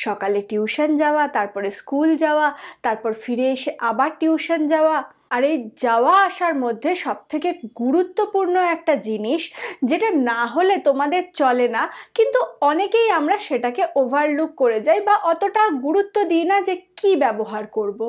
সকালে টিউশন যাওয়া, তারপরে স্কুল যাওয়া, তারপর ফিরে এসে আবার টিউশন যাওয়া। আর এই যাওয়া আসার মধ্যে সবথেকে গুরুত্বপূর্ণ একটা জিনিস, যেটা না হলে তোমাদের চলে না, কিন্তু অনেকেই আমরা সেটাকে ওভারলুক করে যাই বা অতটা গুরুত্ব দিই না যে কি ব্যবহার করব,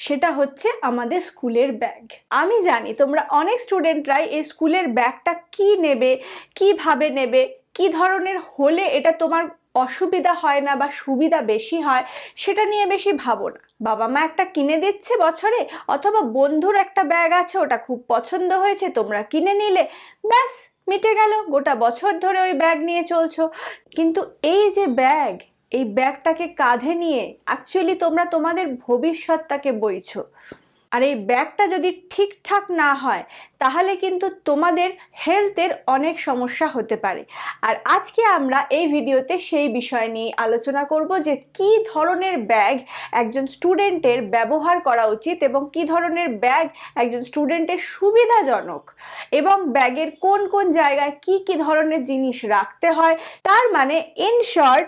সেটা হচ্ছে আমাদের স্কুলের ব্যাগ। আমি জানি তোমরা অনেক স্টুডেন্টরাই এই স্কুলের ব্যাগটা কি নেবে, কিভাবে নেবে, কি ধরনের হলে এটা তোমার অসুবিধা হয় না বা সুবিধা বেশি হয়, সেটা নিয়ে বেশি ভাবো না। বাবা মা একটা কিনে দিচ্ছে বছরে, অথবা বন্ধুর একটা ব্যাগ আছে, ওটা খুব পছন্দ হয়েছে, তোমরা কিনে নিলে, ব্যাস মিটে গেল, গোটা বছর ধরে ওই ব্যাগ নিয়ে চলছো। কিন্তু এই যে ব্যাগ, এই ব্যাগটাকে কাঁধে নিয়ে অ্যাকচুয়ালি তোমরা তোমাদের ভবিষ্যৎটাকে বইছো। আর এই ব্যাগটা যদি ঠিকঠাক না হয় তাহলে কিন্তু তোমাদের হেলথের অনেক সমস্যা হতে পারে। আর আজকে আমরা এই ভিডিওতে সেই বিষয় নিয়ে আলোচনা করব যে কি ধরনের ব্যাগ একজন স্টুডেন্টের ব্যবহার করা উচিত এবং কি ধরনের ব্যাগ একজন স্টুডেন্টের সুবিধাজনক, এবং ব্যাগের কোন কোন জায়গায় কি কি ধরনের জিনিস রাখতে হয়। তার মানে ইন শর্ট,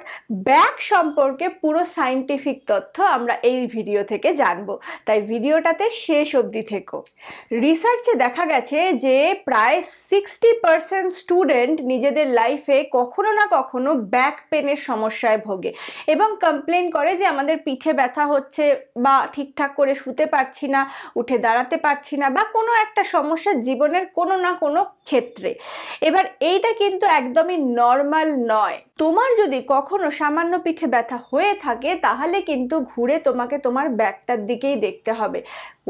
ব্যাগ সম্পর্কে পুরো সায়েন্টিফিক তথ্য আমরা এই ভিডিও থেকে জানবো, তাই ভিডিওটাতে শেষ অবধি থেকো। রিসার্চে দেখা গেছে যে প্রায় 60% স্টুডেন্ট নিজেদের লাইফে কখনো না কখনো ব্যাক পেনের সমস্যায় ভোগে এবং কমপ্লেন করে যে আমাদের পিঠে ব্যথা হচ্ছে, বা ঠিকঠাক করে শুতে পারছি না, উঠে দাঁড়াতে পারছি না, বা কোনো একটা সমস্যা জীবনের কোনো না কোনো ক্ষেত্রে। এবার এইটা কিন্তু একদমই নর্মাল নয়। তোমার যদি কখনো সামান্য পিঠে ব্যথা হয়ে থাকে তাহলে কিন্তু ঘুরে তোমাকে তোমার ব্যাগটার দিকেই দেখতে হবে,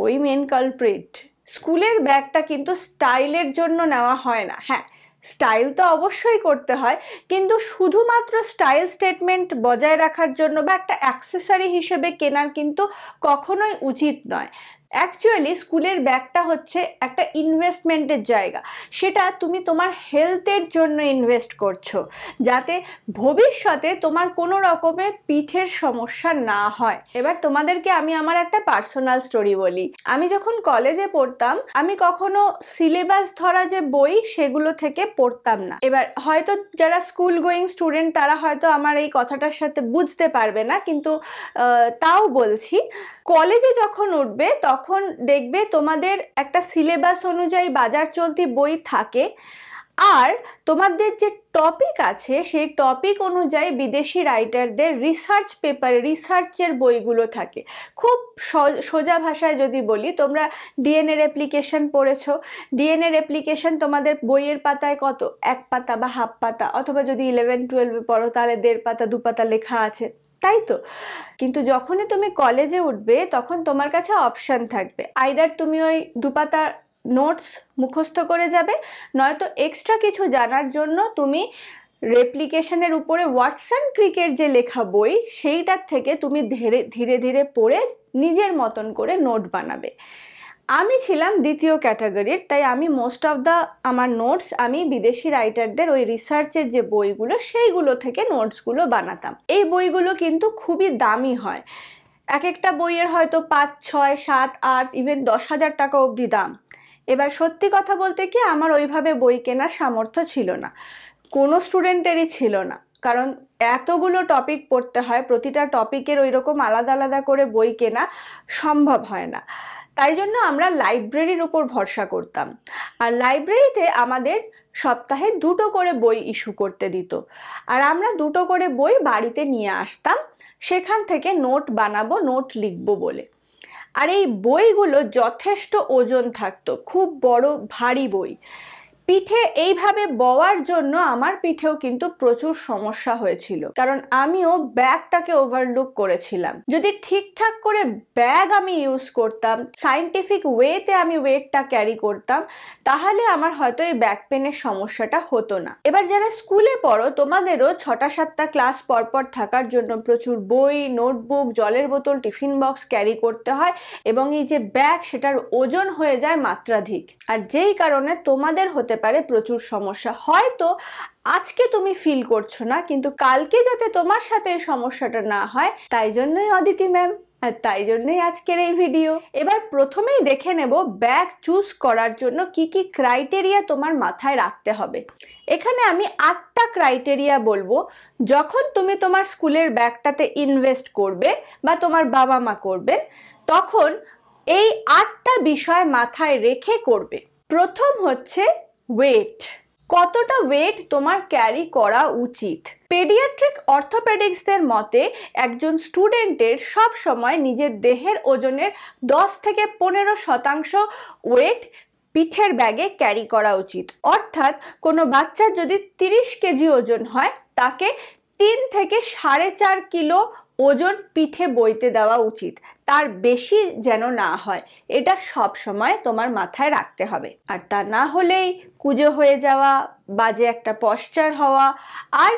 ওই মেন কালপ্রিট। স্কুলের ব্যাগটা কিন্তু স্টাইলের জন্য নেওয়া হয় না। হ্যাঁ, স্টাইল তো অবশ্যই করতে হয়, কিন্তু শুধুমাত্র স্টাইল স্টেটমেন্ট বজায় রাখার জন্য বা একটা অ্যাক্সেসরি হিসেবে কেনার কিন্তু কখনোই উচিত নয়। অ্যাকচুয়ালি স্কুলের ব্যাগটা হচ্ছে একটা ইনভেস্টমেন্টের জায়গা, সেটা তুমি তোমার হেলথের জন্য ইনভেস্ট করছো, যাতে ভবিষ্যতে তোমার কোনো রকমের পিঠের সমস্যা না হয়। এবার তোমাদেরকে আমি আমার একটা পার্সোনাল স্টোরি বলি। আমি যখন কলেজে পড়তাম, আমি কখনো সিলেবাস ধরা যে বই সেগুলো থেকে পড়তাম না। এবার হয়তো যারা স্কুল গোয়িং স্টুডেন্ট তারা হয়তো আমার এই কথাটার সাথে বুঝতে পারবে না, কিন্তু তাও বলছি, কলেজে যখন উঠবে তখন দেখবে তোমাদের একটা সিলেবাস অনুযায়ী বাজার চলতি বই থাকে, আর তোমাদের যে টপিক আছে সেই টপিক অনুযায়ী বিদেশি রাইটারদের রিসার্চ পেপার, রিসার্চের বইগুলো থাকে। খুব সোজা ভাষায় যদি বলি, তোমরা ডিএনএ রেপ্লিকেশন পড়েছো, ডিএনএ রেপ্লিকেশন তোমাদের বইয়ের পাতায় কত, 1 পাতা বা হাফ পাতা, অথবা যদি 11-12 পড়ো তাহলে 1.5 পাতা 2 পাতা লেখা আছে, তাই তো? কিন্তু যখনই তুমি কলেজে উঠবে তখন তোমার কাছে অপশন থাকবে, আইদার তুমি ওই 2 পাতা নোটস মুখস্থ করে যাবে, নয়তো এক্সট্রা কিছু জানার জন্য তুমি রেপ্লিকেশনের উপরে ওয়াটসন ক্রিকের যে লেখা বই সেইটার থেকে তুমি ধীরে ধীরে পড়ে নিজের মতন করে নোট বানাবে। আমি ছিলাম দ্বিতীয় ক্যাটাগরির, তাই আমি মোস্ট অফ দ্য আমার নোটস আমি বিদেশি রাইটারদের ওই রিসার্চের যে বইগুলো সেইগুলো থেকে নোটসগুলো বানাতাম। এই বইগুলো কিন্তু খুবই দামি হয়, এক একটা বইয়ের হয়তো 5, 6, 7, 8 ইভেন 10,000 টাকা অবধি দাম। এবার সত্যি কথা বলতে কি, আমার ওইভাবে বই কেনার সামর্থ্য ছিল না, কোনো স্টুডেন্টেরই ছিল না, কারণ এতগুলো টপিক পড়তে হয়, প্রতিটা টপিকের ওই রকম আলাদা আলাদা করে বই কেনা সম্ভব হয় না। তাই জন্য আমরা লাইব্রেরির উপর ভরসা করতাম, আর লাইব্রেরিতে আমাদের সপ্তাহে 2টো করে বই ইস্যু করতে দিত, আর আমরা 2টো করে বই বাড়িতে নিয়ে আসতাম, সেখান থেকে নোট বানাবো, নোট লিখবো বলে। আর এই বইগুলো যথেষ্ট ওজন থাকতো, খুব বড় ভারী বই। পিঠে এইভাবে বওয়ার জন্য আমার পিঠেও কিন্তু প্রচুর সমস্যা হয়েছিল, কারণ আমিও ব্যাগটাকে ওভারলুক করেছিলাম। যদি ঠিকঠাক করে ব্যাগ আমি ইউজ করতাম, সায়েন্টিফিক ওয়েতে আমি ওয়েটটা ক্যারি করতাম, তাহলে আমার হয়তো এই ব্যাক পেনের সমস্যাটা হতো না। এবার যারা স্কুলে পড়ো, তোমাদেরও 6টা-7টা ক্লাস পরপর থাকার জন্য প্রচুর বই, নোটবুক, জলের বোতল, টিফিন বক্স ক্যারি করতে হয়, এবং এই যে ব্যাগ সেটার ওজন হয়ে যায় মাত্রাধিক, আর যেই কারণে তোমাদের হতে পারে প্রচুর সমস্যা। হয়তো আজকে তুমি ফিল করছো না, কিন্তু কালকে যাতে তোমার সাথে এই সমস্যাটা না হয়, তাই জন্যই অদিতি ম্যাম আর তাই জন্যই আজকের এই ভিডিও। এবার প্রথমেই দেখে নেব ব্যাগ চুজ করার জন্য কি কি ক্রাইটেরিয়া তোমার মাথায় রাখতে হবে। এখানে আমি 8টা ক্রাইটেরিয়া বলবো। যখন তুমি তোমার স্কুলের ব্যাগটাতে ইনভেস্ট করবে বা তোমার বাবা মা করবে, তখন এই 8টা বিষয় মাথায় রেখে করবে। প্রথম হচ্ছে ওয়েট। কতটা ওয়েট তোমার ক্যারি করা উচিত। পেডিয়াট্রিক অর্থোপেডিক্সদের মতে একজন স্টুডেন্টের সব সময় নিজের দেহের ওজনের 10 থেকে 15% ওয়েট পিঠের ব্যাগে ক্যারি করা উচিত। অর্থাৎ কোনো বাচ্চার যদি 30 কেজি ওজন হয়, তাকে 3 থেকে 4.5 কিলো ওজন পিঠে বইতে দেওয়া উচিত, তার বেশি যেন না হয়। এটা সব সময় তোমার মাথায় রাখতে হবে। আর তা না হলেই কুঁজো হয়ে যাওয়া, বাজে একটা পশ্চার হওয়া, আর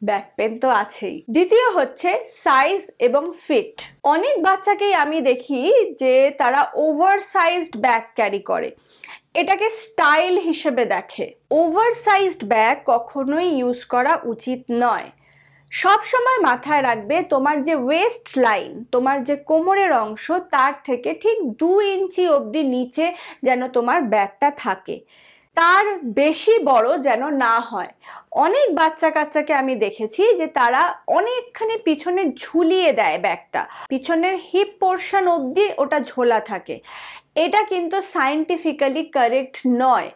ব্যাক পেন তো আছেই। দ্বিতীয় হচ্ছে সাইজ এবং ফিট। অনেক বাচ্চাকেই আমি দেখি যে তারা ওভার সাইজড ব্যাগ ক্যারি করে, এটাকে স্টাইল হিসেবে দেখে। ওভার সাইজড ব্যাগ কখনোই ইউজ করা উচিত নয়। সব সময় মাথায় রাখবে তোমার যে ওয়েস্ট লাইন, তোমার যে কোমরের অংশ, তার থেকে ঠিক 2 ইঞ্চি অবধি নিচে যেন তোমার ব্যাগটা থাকে, তার বেশি বড় যেন না হয়। অনেক বাচ্চা কাচ্চাকে আমি দেখেছি যে তারা অনেকখানি পিছনে ঝুলিয়ে দেয় ব্যাগটা, পিছনের হিপ পোর্শন অবধি ওটা ঝোলা থাকে। এটা কিন্তু সায়েন্টিফিক্যালি কারেক্ট নয়।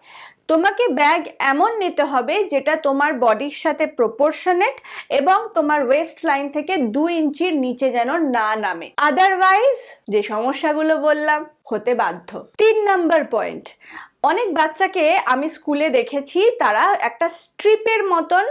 তোমাকে ব্যাগ এমন নিতে হবে যেটা তোমার বডির সাথে প্রপোর্শনেট এবং তোমার ওয়েস্ট লাইন থেকে 2 ইঞ্চির নিচে যেন না নামে। আদারওয়াইজ যে সমস্যাগুলো বললাম হতে বাধ্য। 3 নাম্বার পয়েন্ট, অনেক বাচ্চাকে আমি স্কুলে দেখেছি তারা একটা স্ট্রিপের মতন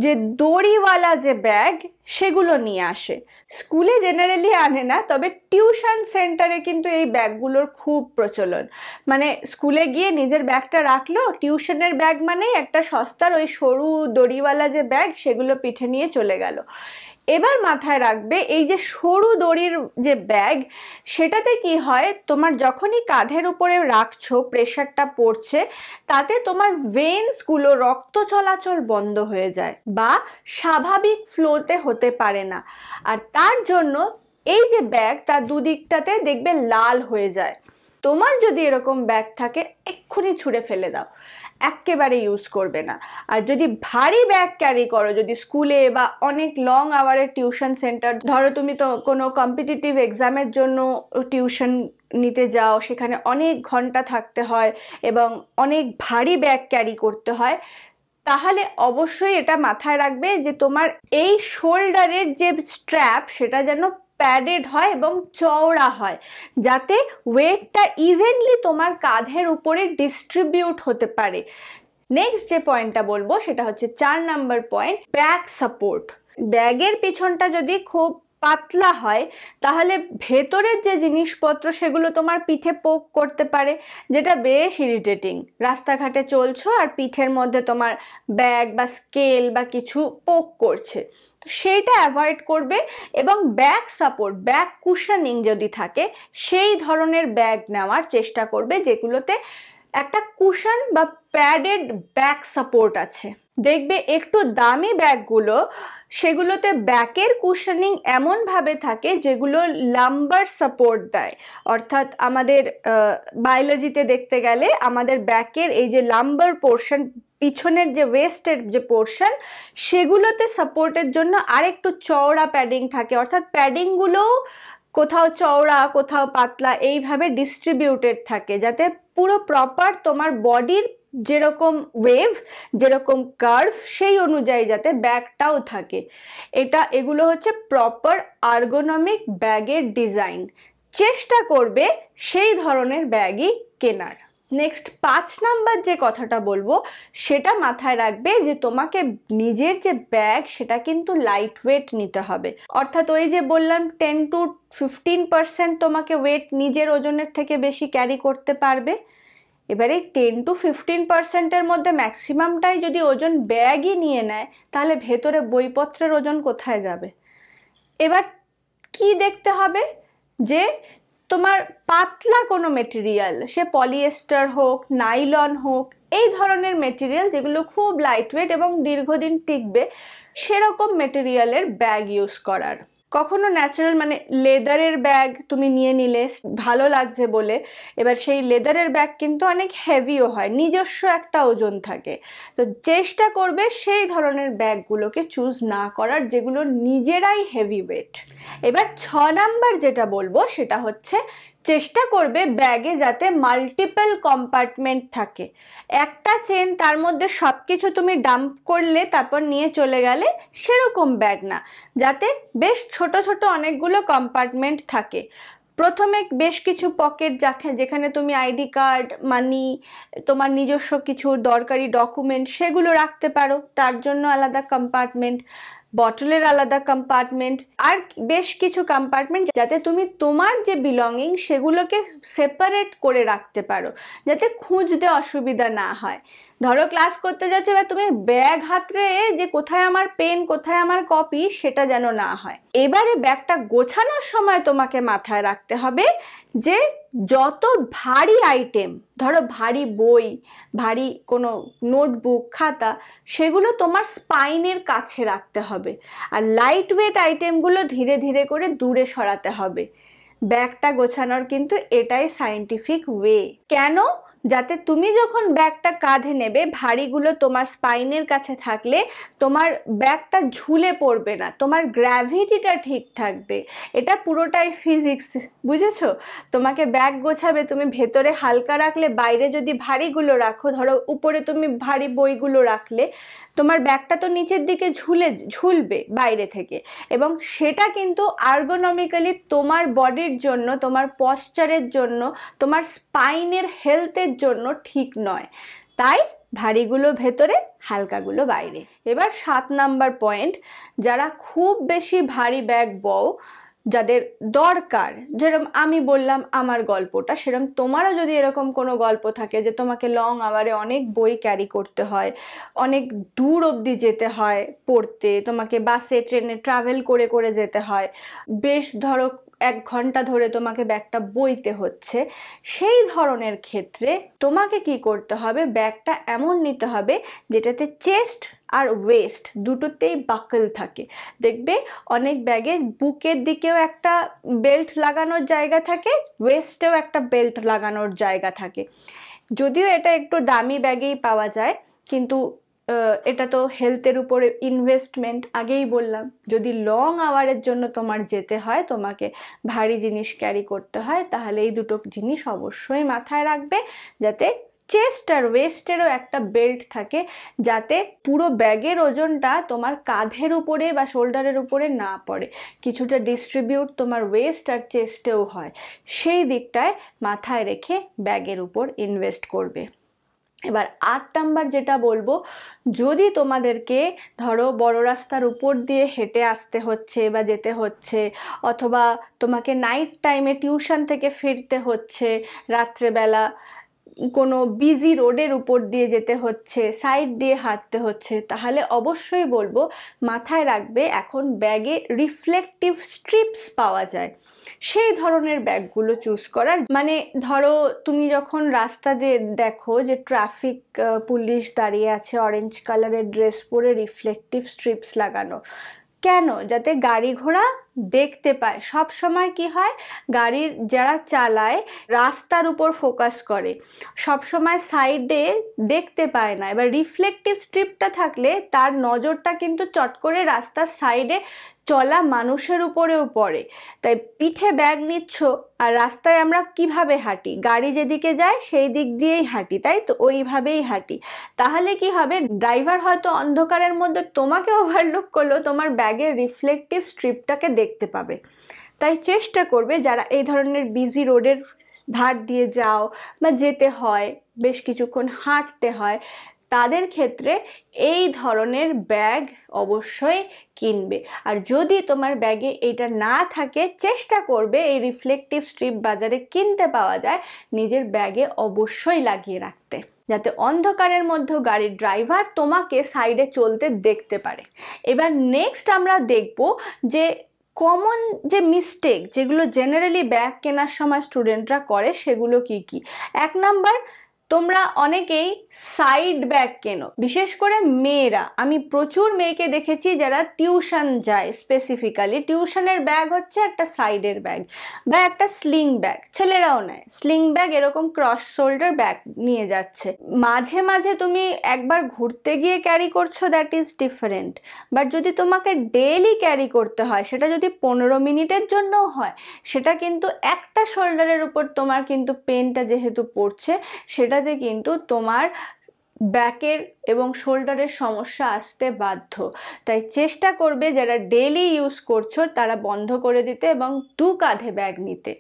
যে দড়িওয়ালা যে ব্যাগ, সেগুলো নিয়ে আসে। স্কুলে জেনারেলি আনে না, তবে টিউশন সেন্টারে কিন্তু এই ব্যাগগুলোর খুব প্রচলন। মানে স্কুলে গিয়ে নিজের ব্যাগটা রাখলো, টিউশনের ব্যাগ মানে একটা সস্তার ওই সরু দড়িওয়ালা যে ব্যাগ, সেগুলো পিঠে নিয়ে চলে গেল। এবার মাথায় রাখবে এই যে সরু দড়ির যে ব্যাগ, সেটাতে কি হয়, তোমার যখনই কাঁধের উপরে রাখছো, প্রেশারটা পড়ছে, তাতে তোমার ভেন্সগুলো, রক্ত চলাচল বন্ধ হয়ে যায় বা স্বাভাবিক ফ্লোতে হতে পারে না। আর তার জন্য এই যে ব্যাগ, তার দুদিকটাতে দেখবে লাল হয়ে যায়। তোমার যদি এরকম ব্যাগ থাকে, এক্ষুনি ছুঁড়ে ফেলে দাও, একেবারে ইউজ করবে না। আর যদি ভারী ব্যাগ ক্যারি করো, যদি স্কুলে বা অনেক লং আওয়ারের টিউশন সেন্টার, ধরো তুমি তো কোনো কম্পিটিটিভ এক্সামের জন্য টিউশন নিতে যাও, সেখানে অনেক ঘন্টা থাকতে হয় এবং অনেক ভারী ব্যাগ ক্যারি করতে হয়, তাহলে অবশ্যই এটা মাথায় রাখবে যে তোমার এই শোল্ডারের যে স্ট্র্যাপ, সেটা যেন প্যাডেড হয় এবং চওড়া হয়, যাতে ওয়েটটা ইভেনলি তোমার কাঁধের উপরে ডিস্ট্রিবিউট হতে পারে। নেক্সট যে পয়েন্টটা বলবো সেটা হচ্ছে 4 নাম্বার পয়েন্ট, ব্যাক সাপোর্ট। ব্যাগের পিছনটা যদি খুব পাতলা হয়, তাহলে ভেতরের যে জিনিসপত্র সেগুলো তোমার পিঠে পোক করতে পারে, যেটা বেশ ইরিটেটিং। রাস্তাঘাটে চলছো আর পিঠের মধ্যে তোমার ব্যাগ বা স্কেল বা কিছু পোক করছে, সেইটা অ্যাভয়েড করবে। এবং ব্যাক সাপোর্ট, ব্যাক কুশনিং যদি থাকে, সেই ধরনের ব্যাগ নেওয়ার চেষ্টা করবে যেগুলোতে একটা কুশন বা প্যাডেড ব্যাক সাপোর্ট আছে। দেখবে একটু দামি ব্যাগগুলো, সেগুলোতে ব্যাকের কুশনিং এমনভাবে থাকে যেগুলো লাম্বার সাপোর্ট দেয়। অর্থাৎ আমাদের বায়োলজিতে দেখতে গেলে আমাদের ব্যাকের এই যে লাম্বার পোর্শন, পিছনের যে ওয়েস্টের যে পোর্শন, সেগুলোতে সাপোর্টের জন্য আরেকটু চওড়া প্যাডিং থাকে। অর্থাৎ প্যাডিংগুলোও কোথাও চওড়া কোথাও পাতলা এইভাবে ডিস্ট্রিবিউটেড থাকে, যাতে পুরো প্রপার তোমার বডির যেরকম ওয়েভ, যেরকম কার্ভ, সেই অনুযায়ী যাতে ব্যাগটাও থাকে। এগুলো হচ্ছে প্রপার আর্গোনমিক ব্যাগের ডিজাইন। চেষ্টা করবে সেই ধরনের ব্যাগই কেনার। নেক্সট 5 নাম্বার যে কথাটা বলবো, সেটা মাথায় রাখবে যে তোমাকে নিজের যে ব্যাগ, সেটা কিন্তু লাইট ওয়েট নিতে হবে। অর্থাৎ ওই যে বললাম 10 to 15% তোমাকে ওয়েট নিজের ওজনের থেকে বেশি ক্যারি করতে পারবে। এবারে 10 to 15%-এর মধ্যে ম্যাক্সিমামটাই যদি ওজন ব্যাগই নিয়ে নেয়, তাহলে ভেতরে বইপত্রের ওজন কোথায় যাবে? এবার কি দেখতে হবে যে তোমার পাতলা কোনো মেটেরিয়াল, সে পলিয়েস্টার হোক, নাইলন হোক, এই ধরনের মেটেরিয়াল যেগুলো খুব লাইটওয়েট এবং দীর্ঘদিন টিকবে, সেরকম মেটেরিয়ালের ব্যাগ ইউজ করার। কখনো ন্যাচারাল মানে লেদারের ব্যাগ তুমি নিয়ে নিলে ভালো লাগছে বলে, এবার সেই লেদারের ব্যাগ কিন্তু অনেক হেভিও হয়, নিজস্ব একটা ওজন থাকে। তো চেষ্টা করবে সেই ধরনের ব্যাগগুলোকে চুজ না করার যেগুলো নিজেরাই হেভি ওয়েট। এবার 6 নাম্বার যেটা বলবো সেটা হচ্ছে চেষ্টা করবে ব্যাগে যাতে মাল্টিপল কম্পার্টমেন্ট থাকে। একটা চেন তার মধ্যে সব কিছু তুমি ডাম্প করলে তারপর নিয়ে চলে গেলে, সেরকম ব্যাগ না, যাতে বেশ ছোট ছোট অনেকগুলো কম্পার্টমেন্ট থাকে। প্রথমে বেশ কিছু পকেট যেখানে তুমি আইডি কার্ড, মানি, তোমার নিজস্ব কিছু দরকারি ডকুমেন্ট সেগুলো রাখতে পারো, তার জন্য আলাদা কম্পার্টমেন্ট, বটলের আলাদা কম্পার্টমেন্ট, আর বেশ কিছু কম্পার্টমেন্ট যাতে তুমি তোমার যে বিলঙ্গিং সেগুলোকে সেপারেট করে রাখতে পারো, যাতে খুঁজতে অসুবিধা না হয়। ধরো ক্লাস করতে যাচ্ছ, এবার তুমি ব্যাগ হাতড়ে যে কোথায় আমার পেন, কোথায় আমার কপি, সেটা যেন না হয়। এবারে ব্যাগটা গোছানোর সময় তোমাকে মাথায় রাখতে হবে যে যত ভারী আইটেম, ধরো ভারী বই, ভারী কোনো নোটবুক, খাতা, সেগুলো তোমার স্পাইনের কাছে রাখতে হবে, আর লাইট ওয়েট আইটেমগুলো ধীরে ধীরে করে দূরে সরাতে হবে। ব্যাগটা গোছানোর কিন্তু এটাই সায়েন্টিফিক ওয়ে। কেন? যাতে তুমি যখন ব্যাগটা কাঁধে নেবে, ভারীগুলো তোমার স্পাইনের কাছে থাকলে তোমার ব্যাগটা ঝুলে পড়বে না, তোমার গ্র্যাভিটিটা ঠিক থাকবে। এটা পুরোটাই ফিজিক্স, বুঝেছো? তোমাকে ব্যাগ গোছাবে, তুমি ভেতরে হালকা রাখলে, বাইরে যদি ভারীগুলো রাখো, ধরো উপরে তুমি ভারী বইগুলো রাখলে, তোমার ব্যাগটা তো নিচের দিকে ঝুলবে বাইরে থেকে, এবং সেটা কিন্তু আর্গোনমিক্যালি তোমার বডির জন্য, তোমার পশ্চারের জন্য, তোমার স্পাইনের হেলথের জন্য ঠিক নয়। তাই ভারীগুলো ভেতরে, হালকাগুলো বাইরে। এবার 7 নাম্বার পয়েন্ট, যারা খুব বেশি ভারী ব্যাগ বও, যাদের দরকার, যেরকম আমি বললাম আমার গল্পটা, সেরকম তোমারও যদি এরকম কোনো গল্প থাকে যে তোমাকে লং আওয়ারে অনেক বই ক্যারি করতে হয়, অনেক দূর অবধি যেতে হয় পড়তে, তোমাকে বাসে ট্রেনে ট্রাভেল করে করে যেতে হয়, বেশ ধরো 1 ঘন্টা ধরে তোমাকে ব্যাগটা বইতে হচ্ছে, সেই ধরনের ক্ষেত্রে তোমাকে কি করতে হবে, ব্যাগটা এমন নিতে হবে যেটাতে চেস্ট আর ওয়েস্ট দুটোতেই বাকল থাকে। দেখবে অনেক ব্যাগে বুকের দিকেও একটা বেল্ট লাগানোর জায়গা থাকে, ওয়েস্টেও একটা বেল্ট লাগানোর জায়গা থাকে। যদিও এটা একটু দামি ব্যাগেই পাওয়া যায়, কিন্তু এটা তো হেলথের উপরে ইনভেস্টমেন্ট, আগেই বললাম। যদি লং আওয়ারের জন্য তোমার যেতে হয়, তোমাকে ভারী জিনিস ক্যারি করতে হয়, তাহলে এই দুটো জিনিস অবশ্যই মাথায় রাখবে, যাতে চেস্ট আর ওয়েস্টেরও একটা বেল্ট থাকে, যাতে পুরো ব্যাগের ওজনটা তোমার কাঁধের উপরে বা শোল্ডারের উপরে না পড়ে, কিছুটা ডিস্ট্রিবিউট তোমার ওয়েস্ট আর চেস্টেও হয়। সেই দিকটায় মাথায় রেখে ব্যাগের উপর ইনভেস্ট করবে। এবার 8 নাম্বার যেটা বলবো, যদি তোমাদেরকে ধরো বড় রাস্তার উপর দিয়ে হেঁটে আসতে হচ্ছে বা যেতে হচ্ছে, অথবা তোমাকে নাইট টাইমে টিউশন থেকে ফিরতে হচ্ছে, রাত্রেবেলা কোনো বিজি রোডের উপর দিয়ে যেতে হচ্ছে, সাইড দিয়ে হাঁটতে হচ্ছে, তাহলে অবশ্যই বলবো মাথায় রাখবে এখন ব্যাগে রিফ্লেকটিভ স্ট্রিপস পাওয়া যায়, সেই ধরনের ব্যাগগুলো চুজ করার। মানে ধরো তুমি যখন রাস্তা দিয়ে দেখো যে ট্রাফিক পুলিশ দাঁড়িয়ে আছে অরেঞ্জ কালারের ড্রেস পরে, রিফ্লেকটিভ স্ট্রিপস লাগানো, কেন? যাতে গাড়ি ঘোড়া দেখতে পায়। সব সময় কি হয়, গাড়ির যারা চালায় রাস্তার উপর ফোকাস করে, সব সময় সাইডে দেখতে পায় না। এবার রিফ্লেকটিভ স্ট্রিপটা থাকলে তার নজরটা কিন্তু চট করে রাস্তার সাইডে চলা মানুষের উপরেও পড়ে। তাই পিঠে ব্যাগ নিচ্ছ, আর রাস্তায় আমরা কিভাবে হাঁটি, গাড়ি যেদিকে যায় সেই দিক দিয়েই হাঁটি, তাই তো, ওইভাবেই হাঁটি। তাহলে কি হবে, ড্রাইভার হয়তো অন্ধকারের মধ্যে তোমাকে ওভারলুক করলো, তোমার ব্যাগের রিফ্লেকটিভ স্ট্রিপটাকে দেখতে পাবে। তাই চেষ্টা করবে যারা এই ধরনের বিজি রোডের ধার দিয়ে যাও বা যেতে হয়, বেশ কিছুক্ষণ হাঁটতে হয়, তাদের ক্ষেত্রে এই ধরনের ব্যাগ অবশ্যই কিনবে। আর যদি তোমার ব্যাগে এটা না থাকে, চেষ্টা করবে এই রিফ্লেকটিভ স্ট্রিপ বাজারে কিনতে পাওয়া যায়, নিজের ব্যাগে অবশ্যই লাগিয়ে রাখতে, যাতে অন্ধকারের মধ্যেও গাড়ির ড্রাইভার তোমাকে সাইডে চলতে দেখতে পারে। এবার নেক্সট আমরা দেখব যে কমন যে মিস্টেক যেগুলো জেনারেলি ব্যাগ কেনার সময় স্টুডেন্টরা করে, সেগুলো কি কি। 1 নাম্বার, তোমরা অনেকেই সাইড ব্যাগ কেনো, বিশেষ করে মেয়েরা। আমি প্রচুর মেয়েকে দেখেছি যারা টিউশন যায়, স্পেসিফিক্যালি টিউশনের ব্যাগ হচ্ছে একটা সাইডের ব্যাগ বা একটা স্লিং ব্যাগ। ছেলেরাও নেয় স্লিং ব্যাগ, এরকম ক্রস শোল্ডার ব্যাগ নিয়ে যাচ্ছে। মাঝে মাঝে তুমি একবার ঘুরতে গিয়ে ক্যারি করছো, দ্যাট ইজ ডিফারেন্ট। বাট যদি তোমাকে ডেইলি ক্যারি করতে হয়, সেটা যদি 15 মিনিটের জন্য হয়, সেটা কিন্তু একটা শোল্ডারের উপর তোমার কিন্তু পেনটা যেহেতু পড়ছে, সেটাতে কিন্তু তোমার ব্যাকের এবং শোল্ডারের সমস্যা আসতে বাধ্য। তাই চেষ্টা করবে যারা ডেইলি ইউজ করছো তারা বন্ধ করে দিতে এবং 2 কাঁধে ব্যাগ নিতে।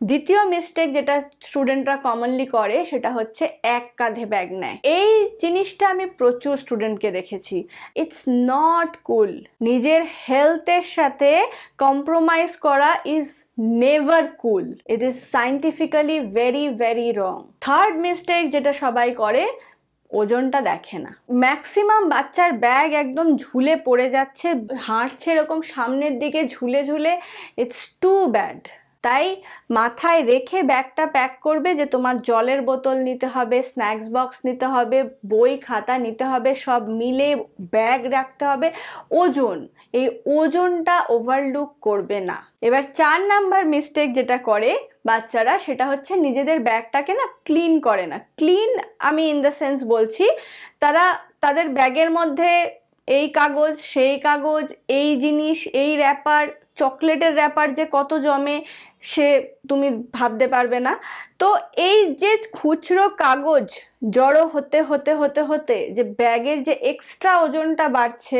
দ্বিতীয় মিস্টেক যেটা স্টুডেন্টরা কমনলি করে সেটা হচ্ছে 1 কাঁধে ব্যাগ নেয়। এই জিনিসটা আমি প্রচুর স্টুডেন্টকে দেখেছি। ইটস নট কুল। নিজের হেলথের সাথে কম্প্রোমাইজ করা is never cool. It is scientifically very very wrong. Third mistake যেটা সবাই করে, ওজনটা দেখে না। ম্যাক্সিমাম বাচ্চার ব্যাগ একদম ঝুলে পড়ে যাচ্ছে, হাঁটছে এরকম সামনের দিকে ঝুলে ঝুলে। It's too bad. তাই মাথায় রেখে ব্যাগটা প্যাক করবে যে তোমার জলের বোতল নিতে হবে, স্ন্যাক্স বক্স নিতে হবে, বই খাতা নিতে হবে, সব মিলে ব্যাগ রাখতে হবে। ওজন, এই ওজনটা ওভারলুক করবে না। এবার 4 নাম্বার মিস্টেক যেটা করে বাচ্চারা, সেটা হচ্ছে নিজেদের ব্যাগটাকে না ক্লিন করে না। ক্লিন আমি ইন দ্য সেন্স বলছি, তারা তাদের ব্যাগের মধ্যে এই কাগজ, সেই কাগজ, এই জিনিস, এই র্যাপার, চকলেটের র্যাপার যে কত জমে সে তুমি ভাবতে পারবে না। তো এই যে খুচরো কাগজ জড়ো হতে হতে হতে হতে যে ব্যাগের যে এক্সট্রা ওজনটা বাড়ছে,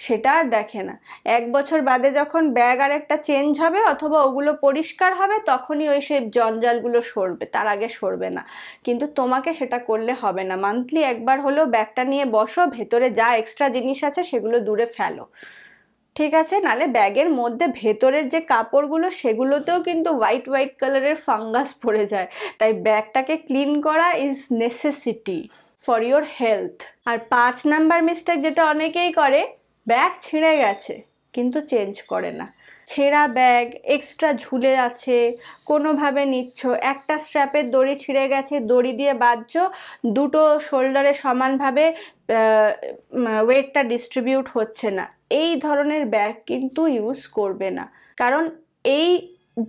সেটা আর দেখে না। 1 বছর বাদে যখন ব্যাগ আর একটা চেঞ্জ হবে অথবা ওগুলো পরিষ্কার হবে, তখনই ওই সেই জঞ্জালগুলো সরবে, তার আগে সরবে না। কিন্তু তোমাকে সেটা করলে হবে না। মান্থলি একবার হলেও ব্যাগটা নিয়ে বসো, ভেতরে যা এক্সট্রা জিনিস আছে সেগুলো দূরে ফেলো, ঠিক আছে? নালে ব্যাগের মধ্যে ভেতরের যে কাপড়গুলো সেগুলোতেও কিন্তু হোয়াইট হোয়াইট কালারের ফাঙ্গাস পড়ে যায়। তাই ব্যাগটাকে ক্লিন করা is necessity for your health. আর 5 নাম্বার মিস্টেক যেটা অনেকেই করে, ব্যাগ ছিঁড়ে গেছে কিন্তু চেঞ্জ করে না। ছেঁড়া ব্যাগ এক্সট্রা ঝুলে আছে, কোনোভাবে নিচ্ছ, একটা স্ট্র্যাপের দড়ি ছিঁড়ে গেছে, দড়ি দিয়ে বাঁধছো, দুটো শোল্ডারে সমানভাবে ওয়েটটা ডিস্ট্রিবিউট হচ্ছে না। এই ধরনের ব্যাগ কিন্তু ইউজ করবে না, কারণ এই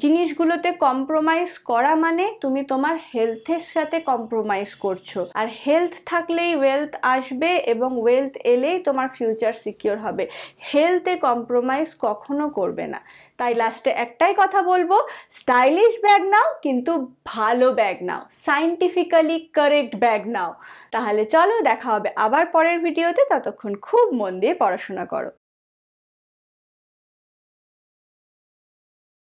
জিনিসগুলোতে কম্প্রোমাইজ করা মানে তুমি তোমার হেলথের সাথে কম্প্রোমাইজ করছো। আর হেলথ থাকলেই ওয়েলথ আসবে এবং ওয়েলথ এলেই তোমার ফিউচার সিকিউর হবে। হেলথে কম্প্রোমাইজ কখনো করবে না। তাই লাস্টে একটাই কথা বলবো, স্টাইলিশ ব্যাগ নাও কিন্তু ভালো ব্যাগ নাও, সায়েন্টিফিক্যালি কারেক্ট ব্যাগ নাও। তাহলে চলো দেখা হবে আবার পরের ভিডিওতে। ততক্ষণ খুব মন দিয়ে পড়াশোনা করো।